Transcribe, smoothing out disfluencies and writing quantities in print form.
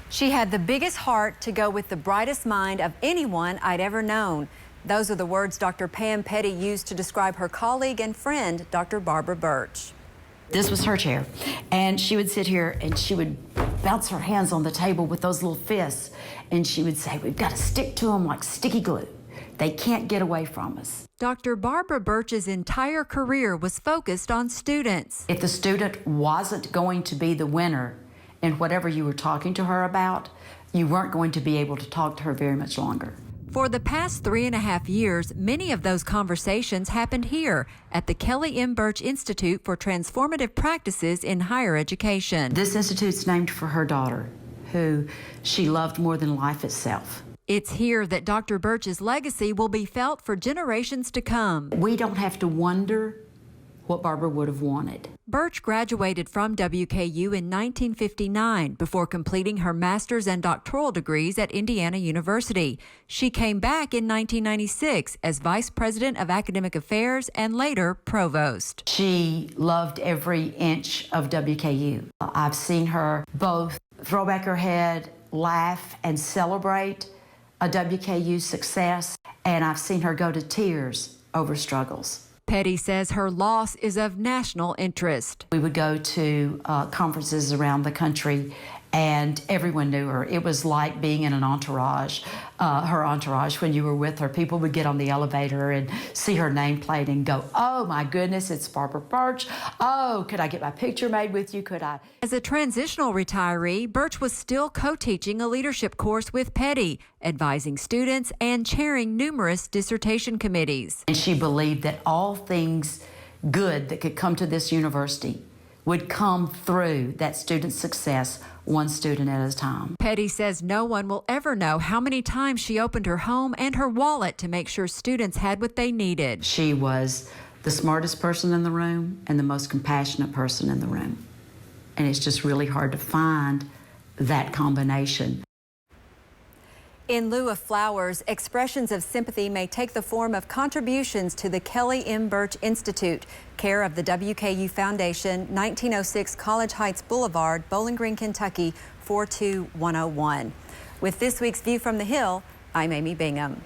She had the biggest heart to go with the brightest mind of anyone I'd ever known. Those are the words Dr. Pam Petty used to describe her colleague and friend, Dr. Barbara Burch. This was her chair, and she would sit here and she would bounce her hands on the table with those little fists, and she would say, "We've got to stick to them like sticky glue. They can't get away from us." Dr. Barbara Burch's entire career was focused on students. If the student wasn't going to be the winner in whatever you were talking to her about, you weren't going to be able to talk to her very much longer. For the past 3.5 years, many of those conversations happened here at the Kelly M. Burch Institute for Transformative Practices in Higher Education. This institute's named for her daughter, who she loved more than life itself. It's here that Dr. Burch's legacy will be felt for generations to come. We don't have to wonder what Barbara would have wanted. Burch graduated from WKU in 1959 before completing her master's and doctoral degrees at Indiana University. She came back in 1996 as Vice President of Academic Affairs and later Provost. She loved every inch of WKU. I've seen her both throw back her head, laugh, and celebrate a WKU success, and I've seen her go to tears over struggles. Petty says her loss is of national interest. We would go to conferences around the country, and everyone knew her. It was like being in an entourage, her entourage, when you were with her. People would get on the elevator and see her nameplate and go, "Oh my goodness, it's Barbara Burch. Oh, could I get my picture made with you? Could I?" As a transitional retiree, Burch was still co-teaching a leadership course with Petty, advising students and chairing numerous dissertation committees. And she believed that all things good that could come to this university would come through that student's success, one student at a time. Petty says no one will ever know how many times she opened her home and her wallet to make sure students had what they needed. She was the smartest person in the room and the most compassionate person in the room. And it's just really hard to find that combination. In lieu of flowers, expressions of sympathy may take the form of contributions to the Kelly M. Burch Institute, care of the WKU Foundation, 1906 College Heights Boulevard, Bowling Green, Kentucky, 42101. With this week's View from the Hill, I'm Amy Bingham.